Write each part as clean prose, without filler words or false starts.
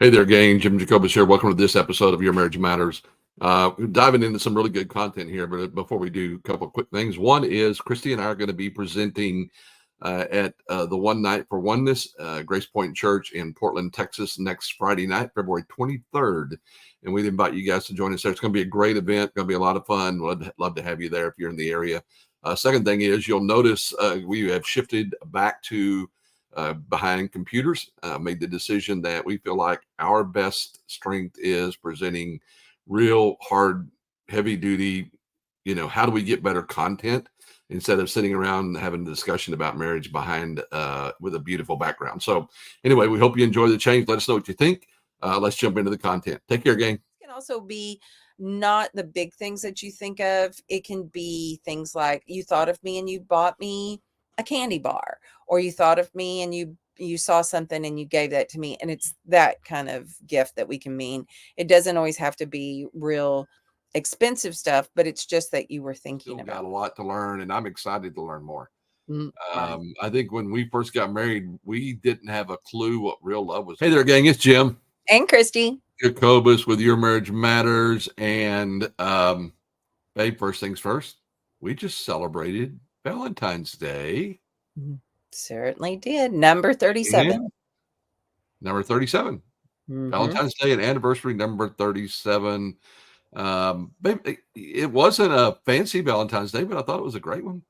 Hey there, gang. Jim Jacobus here. Welcome to this episode of Your Marriage Matters. We're diving into some really good content here, but before we do, a couple of quick things. One is Christy and I are going to be presenting at the One Night for Oneness, Grace Point Church in Portland, Texas, next Friday night, February 23rd. And we'd invite you guys to join us there. It's going to be a great event. Going to be a lot of fun. We'd love to have you there if you're in the area. Second thing is you'll notice we have shifted back to behind computers, made the decision that we feel like our best strength is presenting real hard, heavy duty, how do we get better content instead of sitting around and having a discussion about marriage behind with a beautiful background. So anyway, we hope you enjoy the change. Let us know what you think. Let's jump into the content. Take care, gang. It can also be not the big things that you think of. It can be things like you thought of me and you bought me a candy bar, or you thought of me and you saw something and you gave that to me. And it's that kind of gift that we can mean. It doesn't always have to be real expensive stuff, but it's just that you were thinking Still about got a lot to learn, and I'm excited to learn more. right. I think when we first got married, we didn't have a clue what real love was. Hey there, gang. It's Jim And Christy. Jacobus with Your Marriage Matters. And babe, first things first, we just celebrated Valentine's Day. Certainly did. Number 37. And number 37. Mhm. Valentine's Day and anniversary number 37. Babe, it wasn't a fancy Valentine's Day, but I thought it was a great one.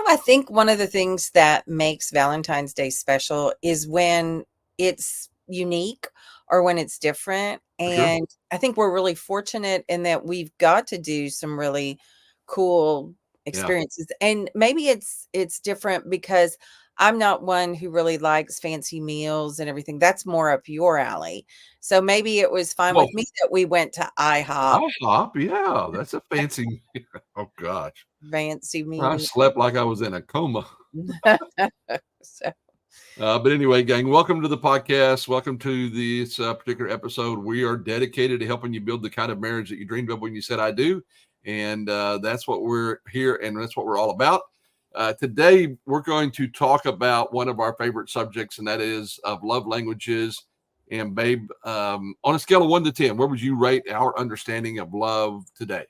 I think one of the things that makes Valentine's Day special is when it's unique or when it's different. For sure. And I think we're really fortunate in that we've got to do some really cool Yeah. experiences. And maybe it's different because I'm not one who really likes fancy meals and everything. That's more up your alley. So maybe it was fine Well, with me that we went to IHOP, IHOP, yeah, that's a fancy. Oh gosh, fancy I meeting. slept like I was in a coma. So, But anyway, gang, welcome to the podcast. Welcome to this particular episode. We are dedicated to helping you build the kind of marriage that you dreamed of when you said I do. And that's what we're here, and that's what we're all about. Today, we're going to talk about one of our favorite subjects, and that is of love languages. And babe, on a scale of 1 to 10, where would you rate our understanding of love today?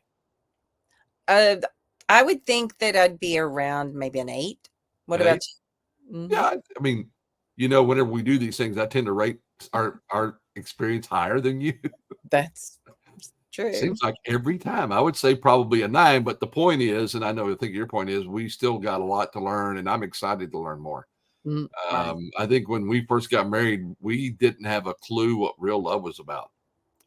I would think that I'd be around maybe an 8. What An about 8? you? Yeah, I mean, whenever we do these things, I tend to rate our experience higher than you. That's true. Seems like every time. I would say probably a 9, but the point is, and I think your point is, we still got a lot to learn, and I'm excited to learn more. Right. I think when we first got married, we didn't have a clue what real love was about.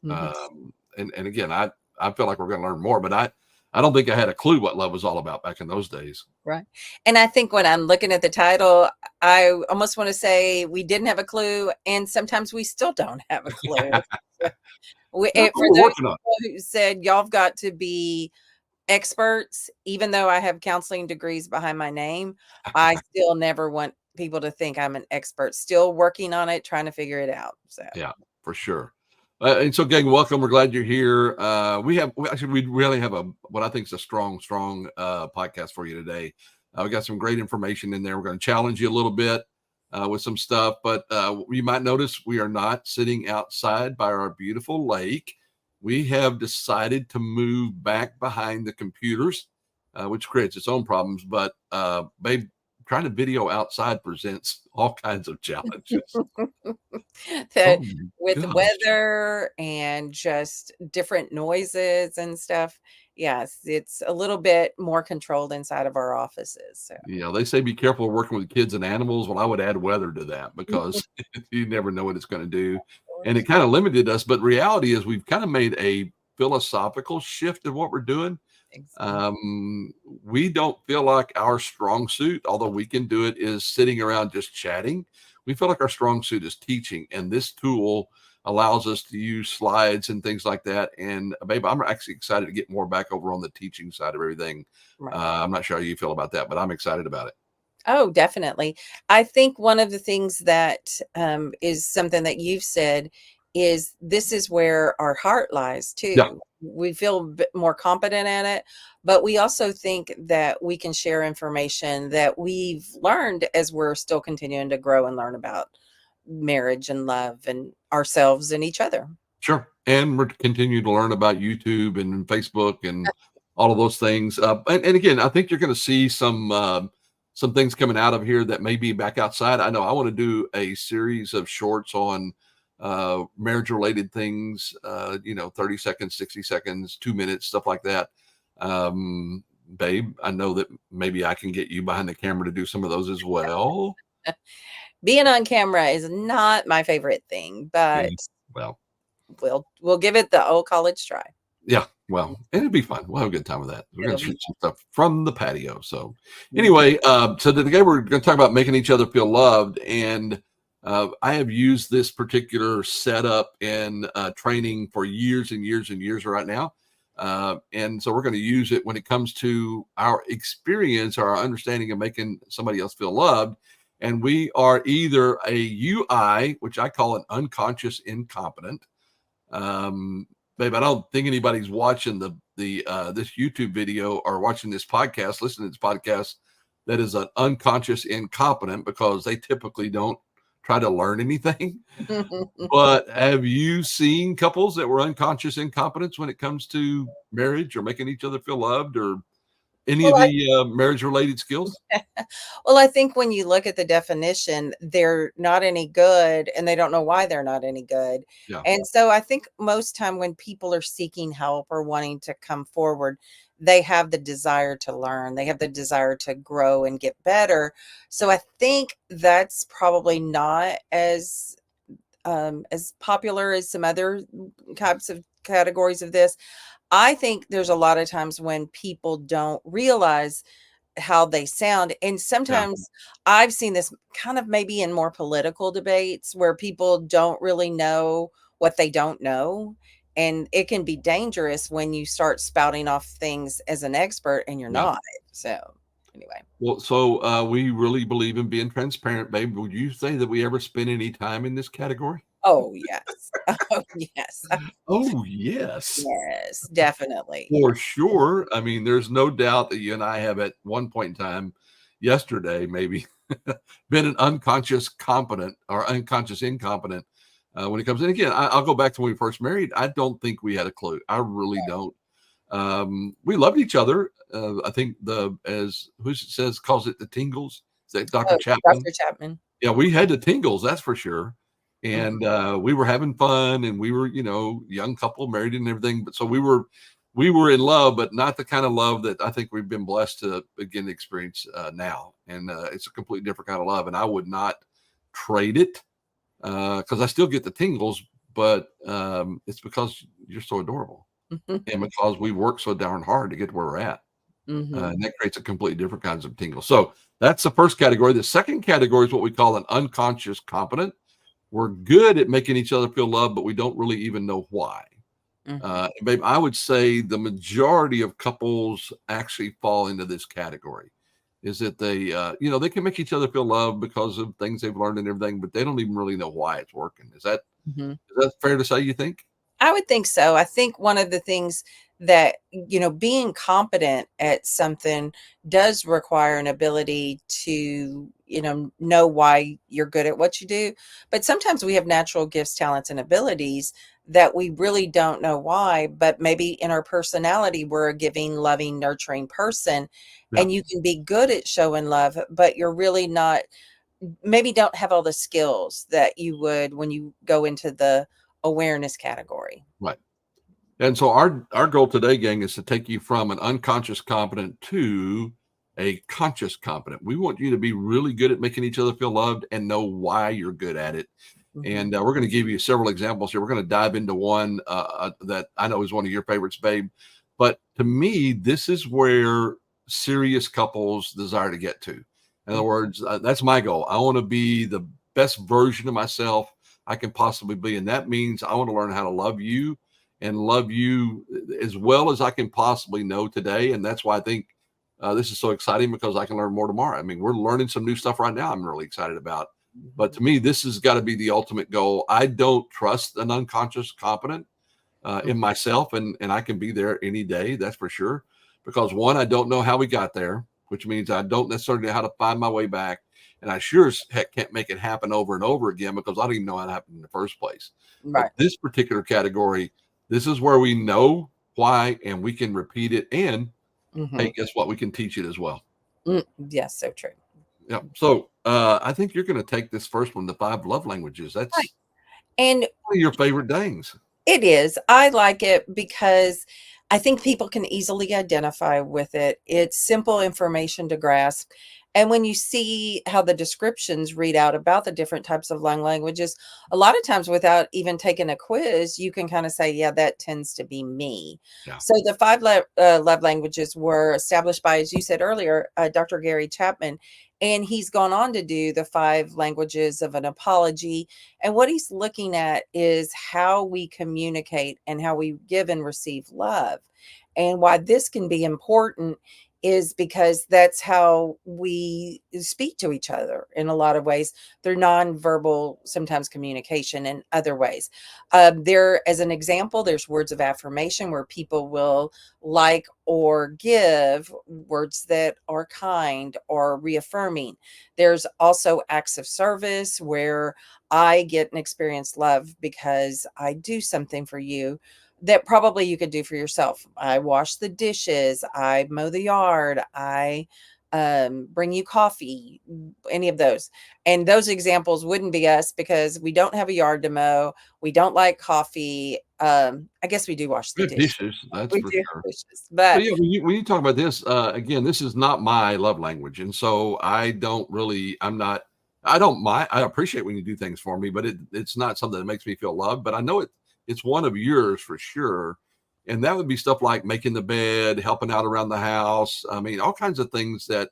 And again, I feel like we're going to learn more, but I don't think I had a clue what love was all about back in those days. Right. And I think when I'm looking at the title, I almost want to say we didn't have a clue, and sometimes we still don't have a clue. For We're those working on people who said y'all have got to be experts, even though I have counseling degrees behind my name, I still never want people to think I'm an expert. Still working on it, trying to figure it out. So Yeah, for sure. And so, gang, welcome. We're glad you're here. We really have what I think is a strong podcast for you today. We got some great information in there. We're going to challenge you a little bit with some stuff, but you might notice we are not sitting outside by our beautiful lake. We have decided to move back behind the computers, which creates its own problems. But babe, trying to video outside presents all kinds of challenges. that Oh with gosh. weather and just different noises and stuff, yes, it's a little bit more controlled inside of our offices. So Yeah, they say be careful working with kids and animals. Well, I would add weather to that because you never know what it's going to do. And it kind of limited us. But reality is we've kind of made a philosophical shift in what we're doing. Exactly. We don't feel like our strong suit, although we can do it, is sitting around just chatting. We feel like our strong suit is teaching. And this tool allows us to use slides and things like that. And babe, I'm actually excited to get more back over on the teaching side of everything. Right. I'm not sure how you feel about that, but I'm excited about it. Oh, definitely. I think one of the things that is something that you've said is this is where our heart lies Yeah. too. We feel a bit more competent at it, but we also think that we can share information that we've learned as we're still continuing to grow and learn about marriage and love and ourselves and each other. Sure. And we're continue to learn about YouTube and Facebook and all of those things. And again, I think you're going to see some things coming out of here that may be back outside. I know I want to do a series of shorts on marriage related things, 30 seconds, 60 seconds, 2 minutes, stuff like that. Babe, I know that maybe I can get you behind the camera to do some of those as well. Being on camera is not my favorite thing, but Well, we'll give it the old college try. yeah, well, and it'd be fun. We'll have a good time with that. We're going It'll to be shoot some stuff from the patio. So, Mhm. anyway, so today we're going to talk about making each other feel loved. And I have used this particular setup in training for years and years and years right now. And so we're going to use it when it comes to our experience or our understanding of making somebody else feel loved. And we are either a UI, which I call an unconscious incompetent. Babe, I don't think anybody's watching the this YouTube video or watching this podcast, listening to this podcast, that is an unconscious incompetent, because they typically don't try to learn anything. But have you seen couples that were unconscious incompetents when it comes to marriage or making each other feel loved or any of Well, the marriage related skills? Well, I think when you look at the definition, they're not any good and they don't know why they're not any good. Yeah, And so I think most time when people are seeking help or wanting to come forward, they have the desire to learn. They have the desire to grow and get better. So I think that's probably not as popular as some other types of categories of this. I think there's a lot of times when people don't realize how they sound. And yeah, sometimes I've seen this kind of maybe in more political debates where people don't really know what they don't know. And it can be dangerous when you start spouting off things as an expert and you're yeah. not. So, anyway. Well, so we really believe in being transparent, babe. Would you say that we ever spend any time in this category? Oh, yes. Oh, yes. Oh, yes, Yes, definitely. for sure. I mean, there's no doubt that you and I have at one point in time, yesterday maybe, been an unconscious competent or unconscious incompetent when it comes in. Again, I'll go back to when we first married. I don't think we had a clue. I really don't. We loved each other. I think as who says calls it the tingles. Is that Dr. Oh, Chapman? Dr. Chapman. Yeah, we had the tingles, that's for sure. Mhm. And we were having fun, and we were, young couple, married and everything. But so we were in love, but not the kind of love that I think we've been blessed to again experience now. And it's a completely different kind of love, and I would not trade it because I still get the tingles, but it's because you're so adorable, and because we work so darn hard to get to where we're at. Mhm. And that creates a completely different kinds of tingles. So that's the first category. The second category is what we call an unconscious competent. We're good at making each other feel loved, but we don't really even know why. Mhm. Babe, I would say the majority of couples actually fall into this category. Is that they can make each other feel loved because of things they've learned and everything, but they don't even really know why it's working. Mhm. Is that fair to say? You think? I would think so. I think one of the things that, being competent at something does require an ability to, know why you're good at what you do. But sometimes we have natural gifts, talents, and abilities that we really don't know why, but maybe in our personality, we're a giving, loving, nurturing person. Yeah. And you can be good at showing love, but you're really not, maybe don't have all the skills that you would when you go into the awareness category. Right. And so our goal today, gang, is to take you from an unconscious competent to a conscious competent. We want you to be really good at making each other feel loved and know why you're good at it. Mhm. And we're going to give you several examples here. We're going to dive into one that I know is one of your favorites, babe. But to me, this is where serious couples desire to get to. In other Mhm. words, that's my goal. I want to be the best version of myself I can possibly be. And that means I want to learn how to love you and love you as well as I can possibly know today. And that's why I think this is so exciting, because I can learn more tomorrow. I mean, we're learning some new stuff right now I'm really excited about. But Mhm. to me, this has got to be the ultimate goal. I don't trust an unconscious competent in Mhm. myself, and I can be there any day. That's for sure. Because one, I don't know how we got there, which means I don't necessarily know how to find my way back. and I sure as heck can't make it happen over and over again because I don't even know how it happened in the first place. But Right. this particular category, this is where we know why and we can repeat it. And Hmm. hey, guess what? We can teach it as well. Yes, so true. Yeah. So I think you're going to take this first one, the 5 love languages. Right. That's And one of your favorite things. it is. I like it because I think people can easily identify with it. It's simple information to grasp. And when you see how the descriptions read out about the different types of lung languages, a lot of times without even taking a quiz, you can kind of say, yeah, that tends to be me. Yeah. So the love languages were established by, as you said earlier, Dr. Gary Chapman. And he's gone on to do the 5 languages of an apology, and what he's looking at is how we communicate and how we give and receive love. And why this can be important is because that's how we speak to each other in a lot of ways through nonverbal, sometimes communication in other ways. There, as an example, there's words of affirmation where people will like or give words that are kind or reaffirming. There's also acts of service where I get and experience love because I do something for you that probably you could do for yourself. I wash the dishes, I mow the yard, I bring you coffee, any of those. And those examples wouldn't be us because we don't have a yard to mow. We don't like coffee. I guess we do wash the Good dishes. dishes, that's We for do sure. dishes, But but yeah, when you talk about this, again, this is not my love language, and so I don't really. I'm not. I don't mind. I appreciate when you do things for me, but it's not something that makes me feel loved. But I know it's one of yours for sure, and that would be stuff like making the bed, helping out around the house. I mean, all kinds of things that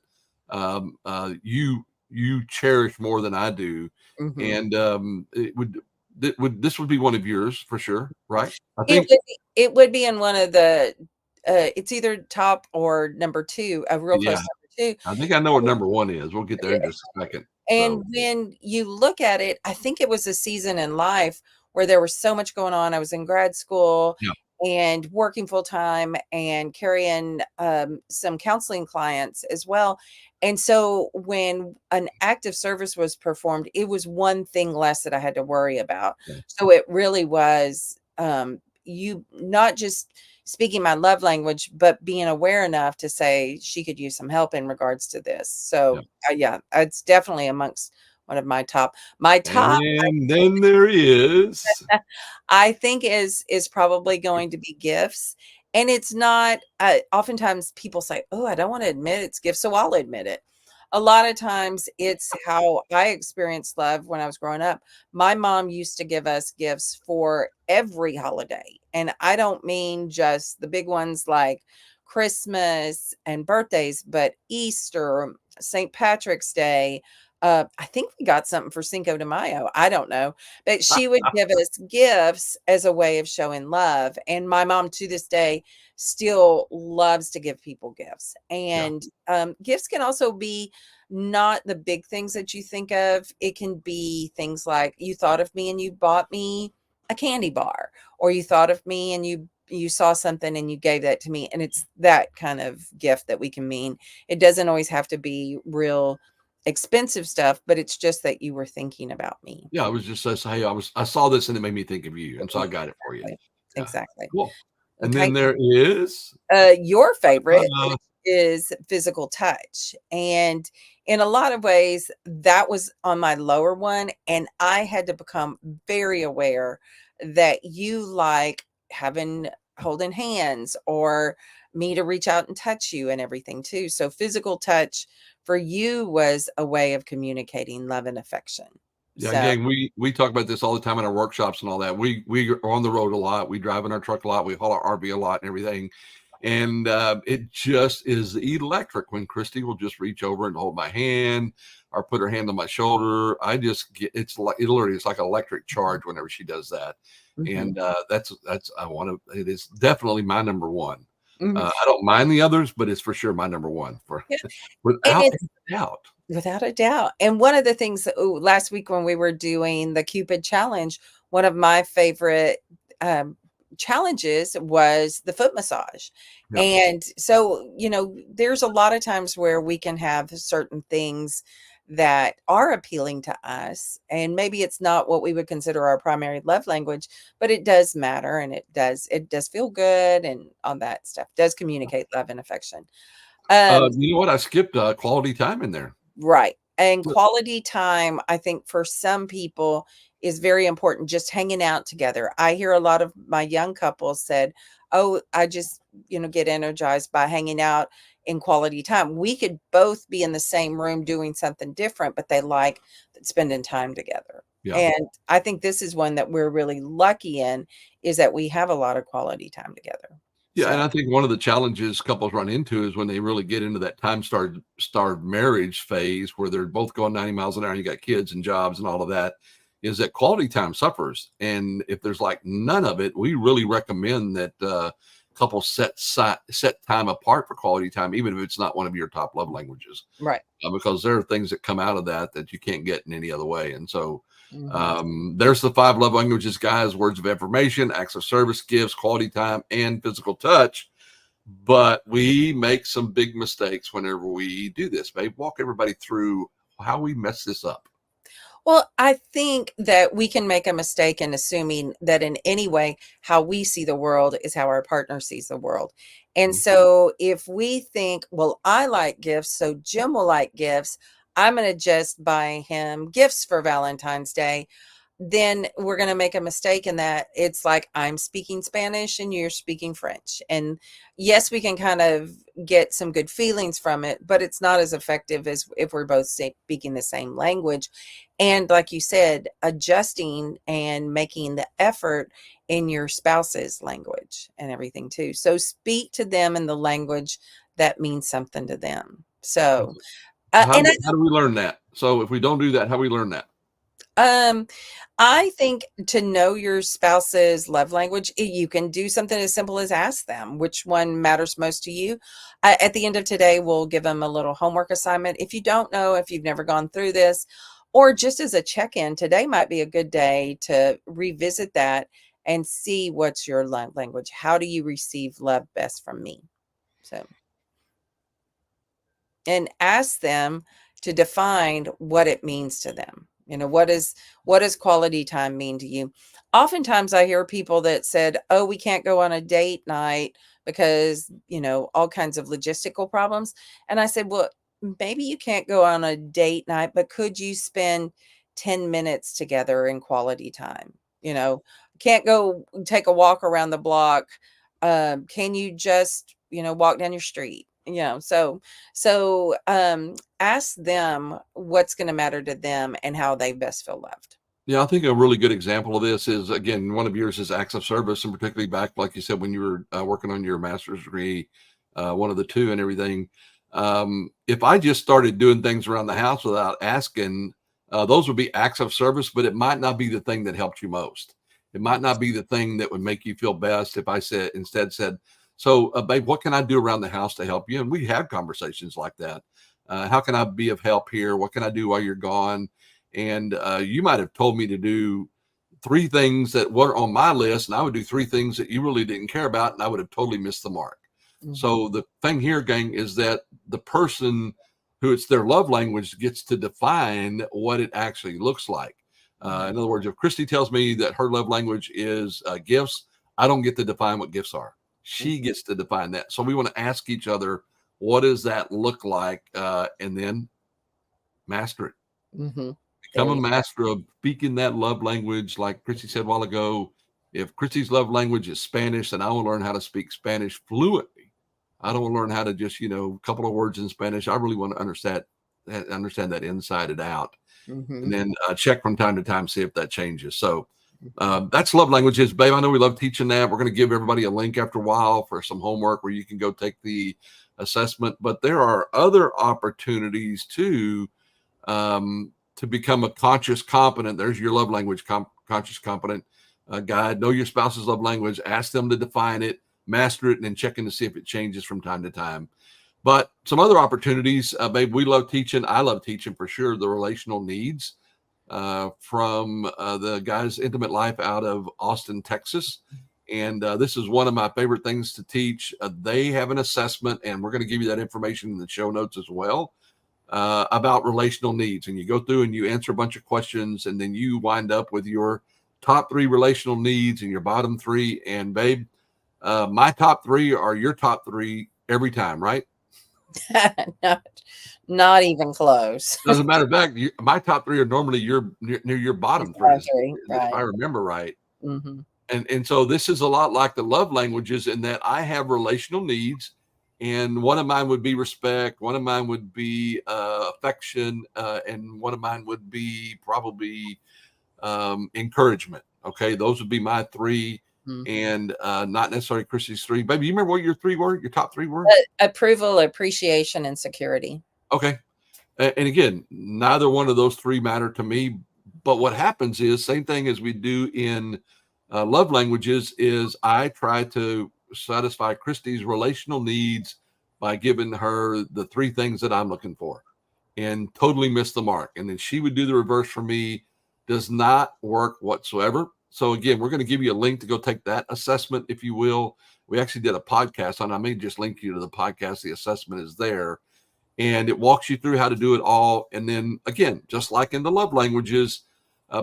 you cherish more than I do, mhm. and this would be one of yours for sure, right? I It think. would be it would be in one of the, it's either top or number 2, a real close Yeah, number 2. I think I know what number 1 is. We'll get there in just a second. And So, when you look at it, I think it was a season in life where there was so much going on. I was in grad school yeah, and working full time and carrying some counseling clients as well. And so when an act of service was performed, it was one thing less that I had to worry about. okay, So it really was you not just speaking my love language, but being aware enough to say she could use some help in regards to this. yeah. So yeah, it's definitely amongst one of my top. My top, And then there is I think is probably going to be gifts. And it's not oftentimes people say, "Oh, I don't want to admit it's gifts," so I'll admit it. A lot of times it's how I experienced love when I was growing up. My mom used to give us gifts for every holiday. And I don't mean just the big ones like Christmas and birthdays, but Easter, St. Patrick's Day. I think we got something for Cinco de Mayo. I don't know, but she would give us gifts as a way of showing love, and my mom to this day still loves to give people gifts, yeah, and, gifts can also be not the big things that you think of. It can be things like, you thought of me and you bought me a candy bar, or you thought of me and you saw something and you gave that to me, and it's that kind of gift that we can mean. It doesn't always have to be real expensive stuff, but it's just that you were thinking about me. yeah, I was just say, "Hey, I saw this and it made me think of you, and so I got it for you." Exactly. Yeah, Exactly. cool. And Okay. then there is, Your favorite, uh, which is physical touch. And in a lot of ways, that was on my lower one. And I had to become very aware that you like having holding hands or me to reach out and touch you and everything too. So physical touch for you was a way of communicating love and affection. yeah, So again, we talk about this all the time in our workshops and all that. We are on the road a lot. We drive in our truck a lot. We haul our RV a lot and everything. And it just is electric when Christy will just reach over and hold my hand or put her hand on my shoulder. I just get it's like it literally it's like an electric charge whenever she does that. mhm. And that's I want to. It is definitely my number one. Mhm. I don't mind the others, but it's for sure my number one for Yeah. And without it's any doubt. without a doubt. And one of the things last week when we were doing the Cupid challenge, one of my favorite um, challenges was the foot massage. Yeah, And so, there's a lot of times where we can have certain things that are appealing to us. And maybe it's not what we would consider our primary love language, but it does matter, and it does feel good, and all that stuff does communicate love and affection. You know what? I skipped quality time in there. Right. And quality time, I think for some people is very important, just hanging out together. I hear a lot of my young couples said, "Oh, I just, get energized by hanging out in quality time." We could both be in the same room doing something different, but they like spending time together. Yeah. And I think this is one that we're really lucky in, is that we have a lot of quality time together. Yeah, and So, I think one of the challenges couples run into is when they really get into that time starved marriage phase where they're both going 90 miles an hour and you got kids and jobs and all of that, is that quality time suffers. And if there's like none of it, we really recommend that couples set time apart for quality time, even if it's not one of your top love languages, right. because there are things that come out of that you can't get in any other way. And so Mhm. there's the 5 love languages, guys: words of affirmation, acts of service, gifts, quality time, and physical touch. But we make some big mistakes whenever we do this. Babe, walk everybody through how we mess this up. Well, I think that we can make a mistake in assuming that in any way, how we see the world is how our partner sees the world. And Mhm. so if we think, well, I like gifts, so Jim will like gifts, I'm going to just buy him gifts for Valentine's Day, then we're going to make a mistake in that it's like I'm speaking Spanish and you're speaking French. And yes, we can kind of get some good feelings from it, but it's not as effective as if we're both speaking the same language. And like you said, adjusting and making the effort in your spouse's language and everything too. So speak to them in the language that means something to them. So, How and do, how do we learn that? So if we don't do that, how do we learn that? Um, I think to know your spouse's love language, you can do something as simple as ask them which one matters most to you. At the end of today, we'll give them a little homework assignment. If you don't know, if you've never gone through this, or just as a check-in, today might be a good day to revisit that and see what's your love language. How do you receive love best from me? So, and ask them to define what it means to them. What does quality time mean to you? Oftentimes I hear people that said, "Oh, we can't go on a date night because, all kinds of logistical problems." And I said, "Well, maybe you can't go on a date night, but could you spend 10 minutes together in quality time? Can't go take a walk around the block. Can you just, walk down your street?" So ask them what's gonna matter to them and how they best feel loved. Yeah, I think a really good example of this is, again, one of yours is acts of service, and particularly back, like you said, when you were working on your master's degree, one of the two and everything. If I just started doing things around the house without asking, those would be acts of service, but it might not be the thing that helped you most. It might not be the thing that would make you feel best if I said, "So, babe, what can I do around the house to help you?" And we have conversations like that. How can I be of help here? What can I do while you're gone? And you might have told me to do 3 things that were on my list, and I would do 3 things that you really didn't care about, and I would have totally missed the mark. Mhm, So the thing here, gang, is that the person who it's their love language gets to define what it actually looks like. mhm, In other words, if Christy tells me that her love language is gifts, I don't get to define what gifts are. She mhm, gets to define that. So we want to ask each other, what does that look like? And then master it. mhm. Become There a you master of speaking that love language. Like Christy said a while ago, if Christy's love language is Spanish, then I will learn how to speak Spanish fluently. I don't want to learn how to just, a couple of words in Spanish. I really want to understand that inside and out, and Mhm, then check from time to time, see if that changes. So mhm. that's love languages, babe. I know we love teaching that. We're going to give everybody a link after a while for some homework where you can go take the assessment. But there are other opportunities too, to become a conscious competent. There's your love language, conscious competent guide. Know your spouse's love language. Ask them to define it, master it, and then check in to see if it changes from time to time. But some other opportunities, babe, we love teaching. I love teaching for sure. The relational needs from the guy's intimate life out of Austin, Texas. And this is one of my favorite things to teach. They have an assessment, and we're going to give you that information in the show notes as well. about relational needs, and you go through and you answer a bunch of questions, and then you wind up with your top 3 relational needs and your bottom 3. And babe, my top 3 are your top 3 every time, right? not, not even close. Doesn't matter. Back, my top 3 are normally near your bottom 3, if Right. I remember right. Hmm. And so this is a lot like the love languages in that I have relational needs, and one of mine would be respect, one of mine would be affection, and one of mine would be probably encouragement. Okay, those would be my 3, Hmm. and not necessarily Chrissy's 3. Baby, you remember what your 3 were? Your top 3 were? Approval, appreciation, and security. Okay. And again, neither one of those 3 matter to me. But what happens is same thing as we do in love languages is I try to satisfy Christy's relational needs by giving her the 3 things that I'm looking for, and totally miss the mark. And then she would do the reverse for me. Does not work whatsoever. So again, we're going to give you a link to go take that assessment, if you will. We actually did a podcast on. I may just link you to the podcast. The assessment is there, and it walks you through how to do it all. And then again, just like in the love languages,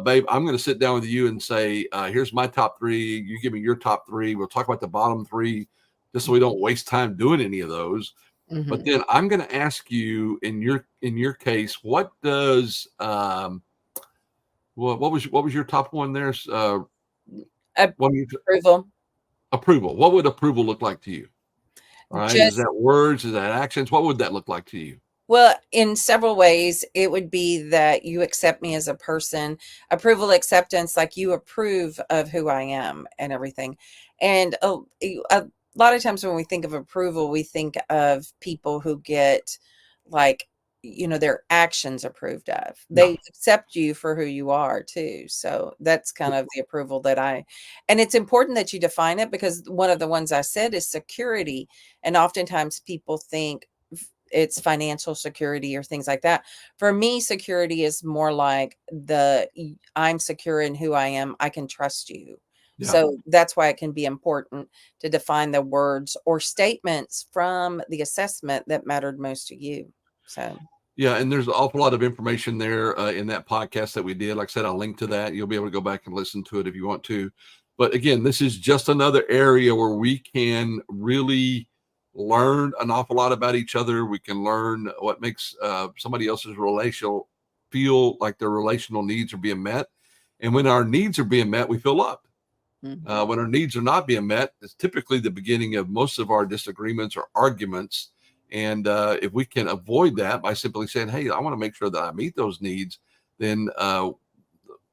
babe, I'm going to sit down with you and say, here's my top 3. You give me your top 3. We'll talk about the bottom 3, just so we don't waste time doing any of those. But Hmm. then I'm going to ask you in your case, what does what was your top one there? What Approval. approval? What would approval look like to you? All right, is Just that words? Is that actions? What would that look like to you? Well, in several ways, it would be that you accept me as a person, approval, acceptance, like you approve of who I am and everything. And a lot of times when we think of approval, we think of people who get like, their actions approved of. Yeah. They accept you for who you are too. So that's kind of the approval and it's important that you define it, because one of the ones I said is security. And oftentimes people think it's financial security or things like that. For me, security is more like I'm secure in who I am. I can trust you. Yeah. So that's why it can be important to define the words or statements from the assessment that mattered most to you. So, Yeah, and there's an awful lot of information there in that podcast that we did. Like I said, I'll link to that. You'll be able to go back and listen to it if you want to. But again, this is just another area where we can really learn an awful lot about each other. We can learn what makes somebody else's relational feel like their relational needs are being met. And when our needs are being met, we feel loved. mhm, When our needs are not being met, it's typically the beginning of most of our disagreements or arguments. And if we can avoid that by simply saying, "Hey, I want to make sure that I meet those needs," then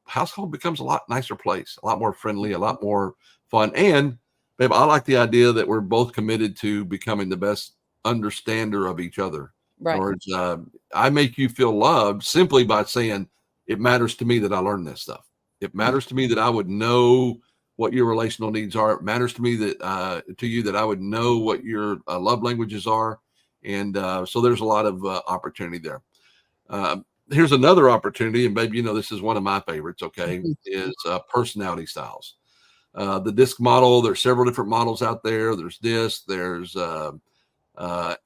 household becomes a lot nicer place, a lot more friendly, a lot more fun. And babe, I like the idea that we're both committed to becoming the best understander of each other. In other right. words, I make you feel loved simply by saying it matters to me that I learn this stuff. It Mm, matters to me that I would know what your relational needs are. It matters to me that to you that I would know what your love languages are. And so there's a lot of opportunity there. Here's another opportunity, and baby, this is one of my favorites. Okay, is personality styles. The disc model. There's several different models out there. There's disc. There's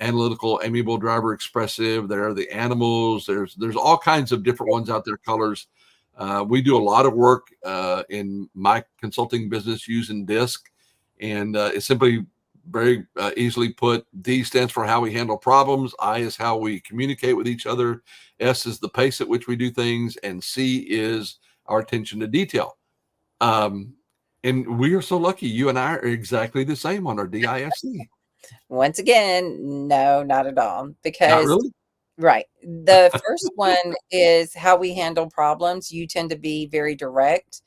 analytical, amiable, driver, expressive. There are the animals. There's all kinds of different ones out there. Colors. We do a lot of work in my consulting business using disc, and it's simply very easily put. D stands for how we handle problems. I is how we communicate with each other. S is the pace at which we do things, and C is our attention to detail. Um, and we are so lucky. You and I are exactly the same on our DISC. Once again, no, not at all. Not Because really. Right. The first one is how we handle problems. You tend to be very direct.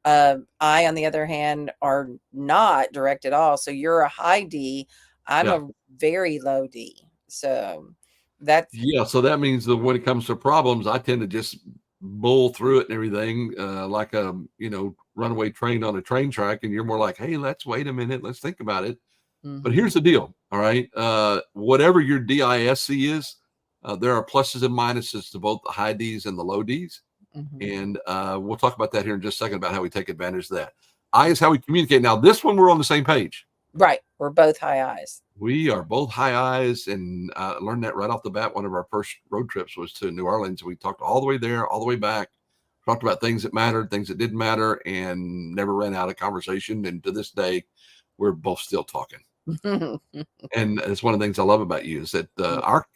I, on the other hand, are not direct at all. So you're a high D. I'm Yeah. a very low D. So that's Yeah, so that means that when it comes to problems, I tend to just bull through it and everything, like a runaway train on a train track, and you're more like, "Hey, let's wait a minute, let's think about it." But mhm, here's the deal, all right? Whatever your DISC is, there are pluses and minuses to both the high Ds and the low Ds, mhm. and we'll talk about that here in just a second about how we take advantage of that. I is how we communicate. Now, this one we're on the same page. Right. We're both high eyes. We are both high eyes, and learned that right off the bat. One of our first road trips was to New Orleans. We talked all the way there, all the way back, talked about things that mattered, things that didn't matter, and never ran out of conversation. And to this day, we're both still talking. And it's one of the things I love about you is that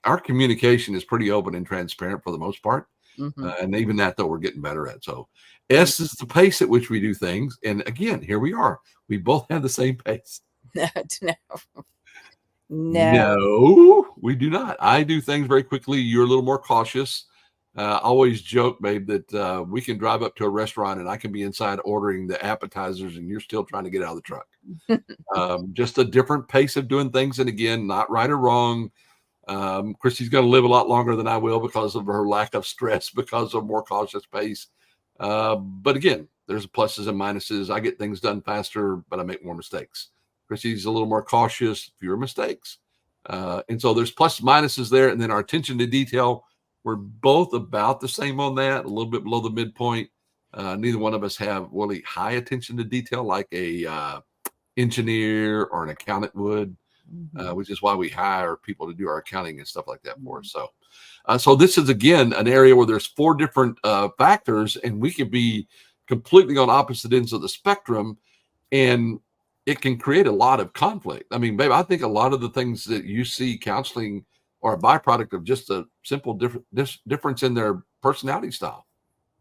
our communication is pretty open and transparent for the most part. Mhm. And even that, though, we're getting better at. So S is the pace at which we do things. And again, here we are. We both have the same pace. No, no, no. No, we do not. I do things very quickly. You're a little more cautious. I always joke, babe, that we can drive up to a restaurant and I can be inside ordering the appetizers and you're still trying to get out of the truck. Just a different pace of doing things. And again, not right or wrong. Christy's going to live a lot longer than I will because of her lack of stress, because of more cautious pace. But again, there's pluses and minuses. I get things done faster, but I make more mistakes. Christy's a little more cautious, fewer mistakes. And so there's plus minuses there. And then our attention to detail, we're both about the same on that, a little bit below the midpoint. Neither one of us have really high attention to detail like a engineer or an accountant would, Mhm. which is why we hire people to do our accounting and stuff like that for us. So this is again an area where there's four different factors, and we can be completely on opposite ends of the spectrum, and it can create a lot of conflict. I mean, babe, I think a lot of the things that you see counseling are a byproduct of just a simple difference in their personality style.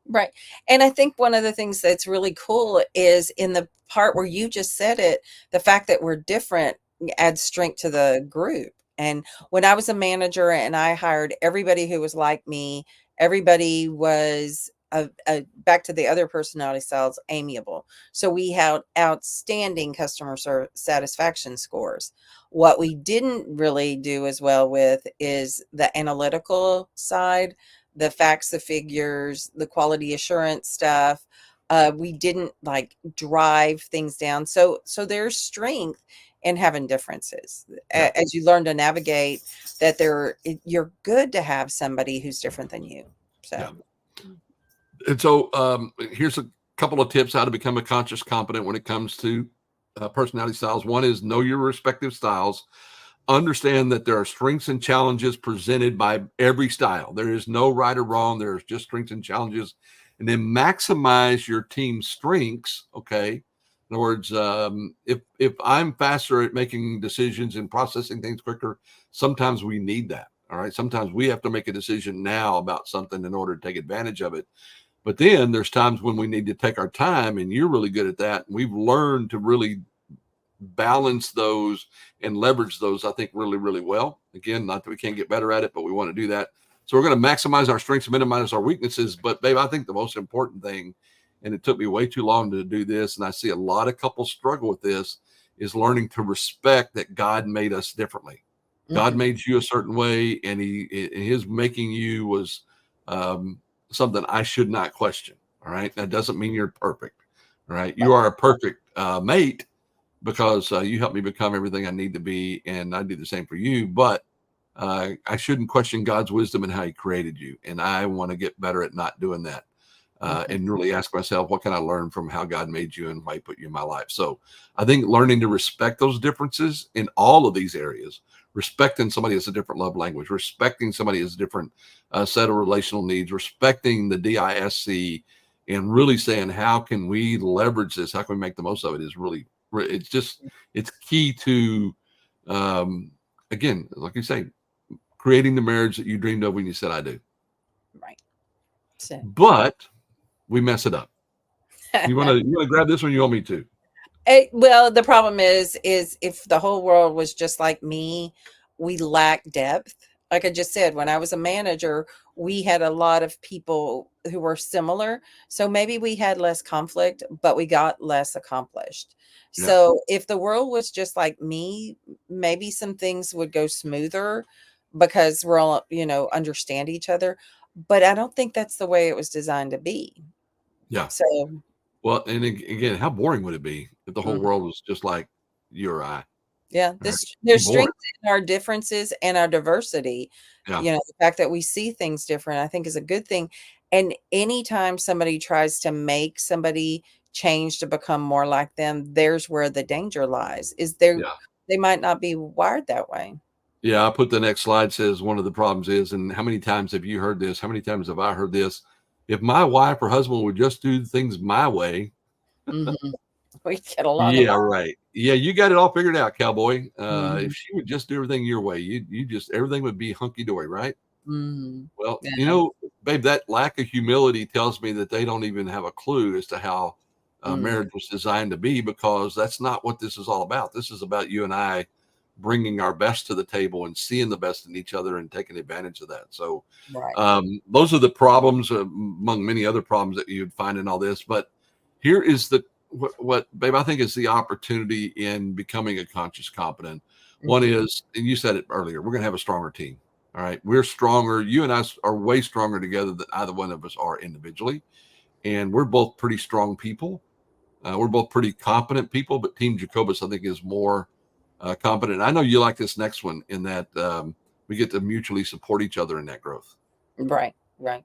Right. And I think one of the things that's really cool is in the part where you just said it, the fact that we're different adds strength to the group. And when I was a manager and I hired everybody who was like me, everybody was back to the other personality styles, amiable. So we had outstanding customer satisfaction scores. What we didn't really do as well with is the analytical side, the facts, the figures, the quality assurance stuff. We didn't like drive things down. So there's strength in having differences Yeah. as you learn to navigate that you're good to have somebody who's different than you. Yeah. So And so here's a couple of tips how to become a conscious competent when it comes to personality styles. One is know your respective styles. Understand that there are strengths and challenges presented by every style. There is no right or wrong. There's just strengths and challenges. And then maximize your team's strengths. Okay. In other words, if I'm faster at making decisions and processing things quicker, sometimes we need that. All right. Sometimes we have to make a decision now about something in order to take advantage of it. But then there's times when we need to take our time, and you're really good at that. We've learned to really balance those and leverage those, I think, really, really well. Again, not that we can't get better at it, but we want to do that. So we're going to maximize our strengths, minimize our weaknesses. But babe, I think the most important thing, and it took me way too long to do this, and I see a lot of couples struggle with this, is learning to respect that God made us differently. God mhm. made you a certain way, and his making you was um, something I should not question. All right, that doesn't mean you're perfect. All right, you are a perfect mate because you helped me become everything I need to be, and I do the same for you. But I shouldn't question God's wisdom and how He created you, and I want to get better at not doing that. Mhm. And really ask myself, what can I learn from how God made you and why He put you in my life? So I think learning to respect those differences in all of these areas, respecting somebody as a different love language, respecting somebody as a different set of relational needs, respecting the DISC, and really saying, how can we leverage this? How can we make the most of it is really, it's just, it's key to, um, again, like you say, creating the marriage that you dreamed of when you said, I do. Right. So But we mess it up. You want to grab this one? You want me to? Well, the problem is if the whole world was just like me, we lack depth. Like I just said, when I was a manager, we had a lot of people who were similar. So maybe we had less conflict, but we got less accomplished. Yeah, So if the world was just like me, maybe some things would go smoother because we're all, understand each other. But I don't think that's the way it was designed to be. yeah. So Well, and again, how boring would it be if the whole mhm. world was just like you or I? Yeah, Right? Be there's boring. strength in our differences and our diversity. Yeah, The fact that we see things different, I think is a good thing. And anytime somebody tries to make somebody change to become more like them, there's where the danger lies. Is there yeah, they might not be wired that way. Yeah, I put the next slide says one of the problems is, and how many times have you heard this? How many times have I heard this? If my wife or husband would just do things my way. Mhm. We get along a Yeah, lot. right. Yeah, you got it all figured out, cowboy. Mhm. If she would just do everything your way, you just everything would be hunky dory, right? Mhm. Well, Yeah. babe, that lack of humility tells me that they don't even have a clue as to how Mm. marriage was designed to be, because that's not what this is all about. This is about you and I bringing our best to the table and seeing the best in each other and taking advantage of that. So, Right. those are the problems, among many other problems that you'd find in all this. But here is what, babe, I think is the opportunity in becoming a conscious competent. One Mhm. is, and you said it earlier, we're going to have a stronger team. All right. We're stronger. You and I are way stronger together than either one of us are individually. And we're both pretty strong people. We're both pretty competent people, but Team Jacobus, I think, is more competent. I know you like this next one in that we get to mutually support each other in that growth. Right. Right.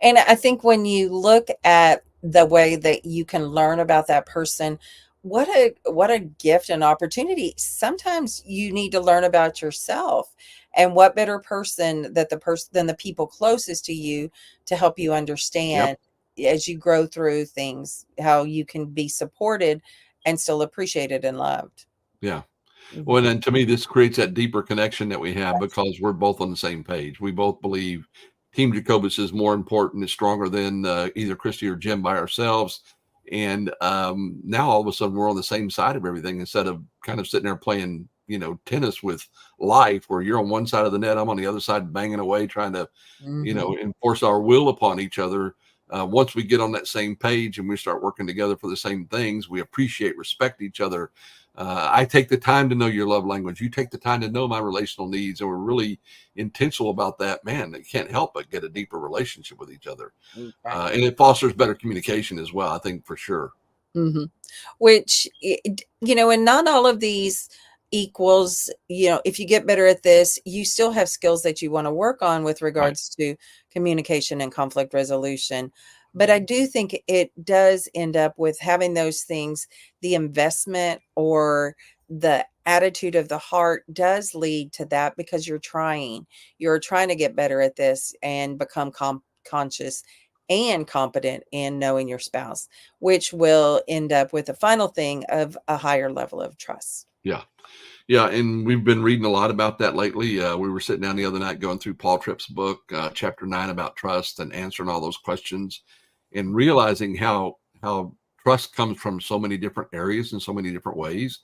And I think when you look at the way that you can learn about that person, what a gift and opportunity. Sometimes you need to learn about yourself, and what better person that the person than the people closest to you to help you Yep. understand as you grow through things, how you can be supported and still appreciated and loved. Yeah. Well, and Mhm. then to me, this creates that deeper connection that we have Yes. because we're both on the same page. We both believe Team Jacobus is more important, is stronger than either Christy or Jim by ourselves. And now all of a sudden we're on the same side of everything instead of kind of sitting there playing, tennis with life, where you're on one side of the net, I'm on the other side banging away, trying to, Mhm. enforce our will upon each other. Once we get on that same page and we start working together for the same things, we appreciate, respect each other. I take the time to know your love language. You take the time to know my relational needs, and we're really intentional about that. Man, they can't help but get a deeper relationship with each other, Right. and it fosters better communication as well. I think for sure. Mhm. Which, and not all of these equals, if you get better at this, you still have skills that you want to work on with Right. regards to communication and conflict resolution. But I do think it does end up with having those things, the investment or the attitude of the heart does lead to that, because you're trying to get better at this and become conscious and competent in knowing your spouse, which will end up with the final thing of a higher level of trust. Yeah. Yeah, and we've been reading a lot about that lately. We were sitting down the other night going through Paul Tripp's book, chapter 9, about trust, and answering all those questions, and realizing how trust comes from so many different areas in so many different ways.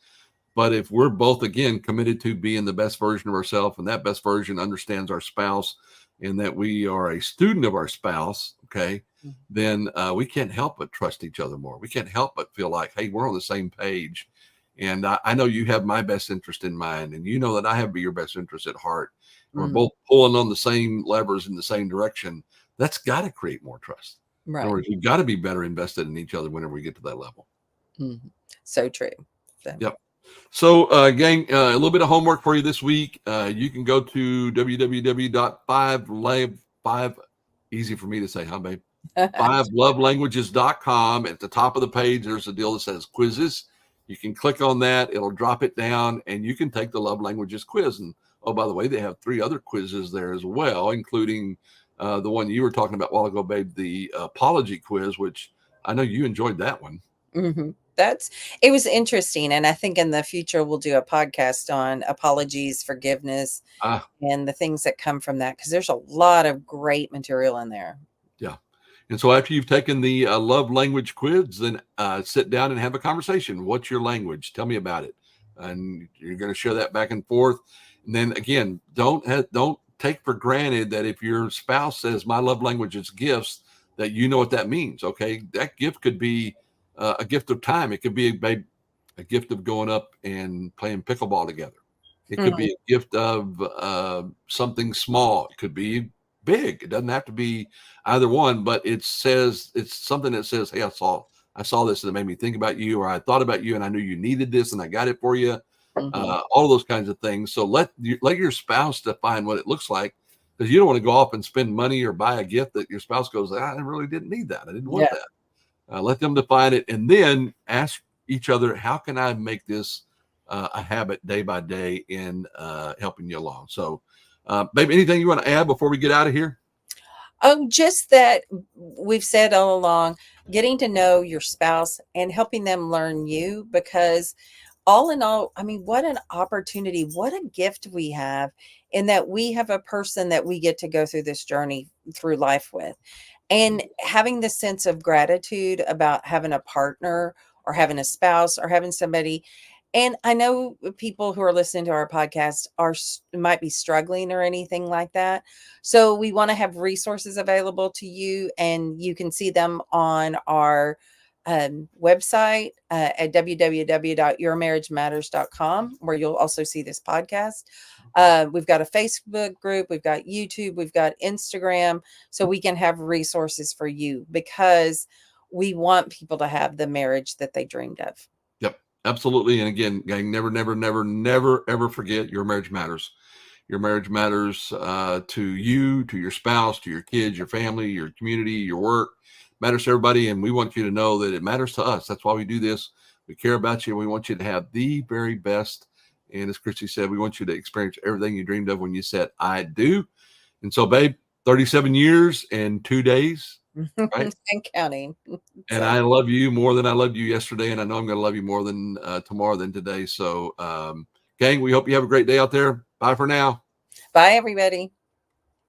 But if we're both, again, committed to being the best version of ourselves, and that best version understands our spouse, and that we are a student of our spouse, okay, Mhm. then we can't help but trust each other more. We can't help but feel like, hey, we're on the same page. And I know you have my best interest in mind, and you know that I have your best interest at heart. And we're Mhm. both pulling on the same levers in the same direction. That's got to create more trust. In other Right. words, we've got to be better invested in each other whenever we get to that level. Mhm. So true. So, Yep. So, gang, a little bit of homework for you this week. You can go to www.5 easy for me to say, huh, babe? 5lovelanguages.com. At the top of the page, there's a deal that says quizzes. You can click on that, it'll drop it down, and you can take the love languages quiz. And oh, by the way, they have 3 other quizzes there as well, including the one you were talking about a while ago, babe, the apology quiz, which I know you enjoyed that one. mhm. It was interesting. And I think in the future, we'll do a podcast on apologies, forgiveness, Ah, and the things that come from that, because there's a lot of great material in there. yeah. And so after you've taken the love language quiz, then sit down and have a conversation. What's your language? Tell me about it. And you're going to share that back and forth. And then again, don't take for granted that if your spouse says my love language is gifts, that you know what that means. Okay, that gift could be a gift of time. It could be a gift of going up and playing pickleball together. It could Mhm. be a gift of something small. It could be big. It doesn't have to be either one, but it's something that says, "Hey, I saw this and it made me think about you, or I thought about you and I knew you needed this and I got it for you." Mhm. All of those kinds of things. So let your spouse define what it looks like, because you don't want to go off and spend money or buy a gift that your spouse goes, "I really didn't need that. I didn't want Yeah. that." Let them define it, and then ask each other, "How can I make this a habit day by day in helping you along. So, babe, anything you want to add before we get out of here? Oh, just that we've said all along, getting to know your spouse and helping them learn you, because all in all, I mean, what an opportunity, what a gift we have in that we have a person that we get to go through this journey through life with. And having this sense of gratitude about having a partner or having a spouse or having somebody. And I know people who are listening to our podcast might be struggling or anything like that. So we want to have resources available to you, and you can see them on our website at www.yourmarriagematters.com, where you'll also see this podcast. We've got a Facebook group, we've got YouTube, we've got Instagram, so we can have resources for you, because we want people to have the marriage that they dreamed of. Yep, absolutely. And again, gang, never, never, never, never, ever forget your marriage matters. Your marriage matters to you, to your spouse, to your kids, your family, your community, your work. Matters to everybody, and we want you to know that it matters to us. That's why we do this. We care about you. We want you to have the very best. And as Christy said, we want you to experience everything you dreamed of when you said, I do. And so, babe, 37 years and 2 days, right? And counting. And So I love you more than I loved you yesterday. And I know I'm going to love you more than tomorrow than today. So, gang, we hope you have a great day out there. Bye for now. bye, everybody.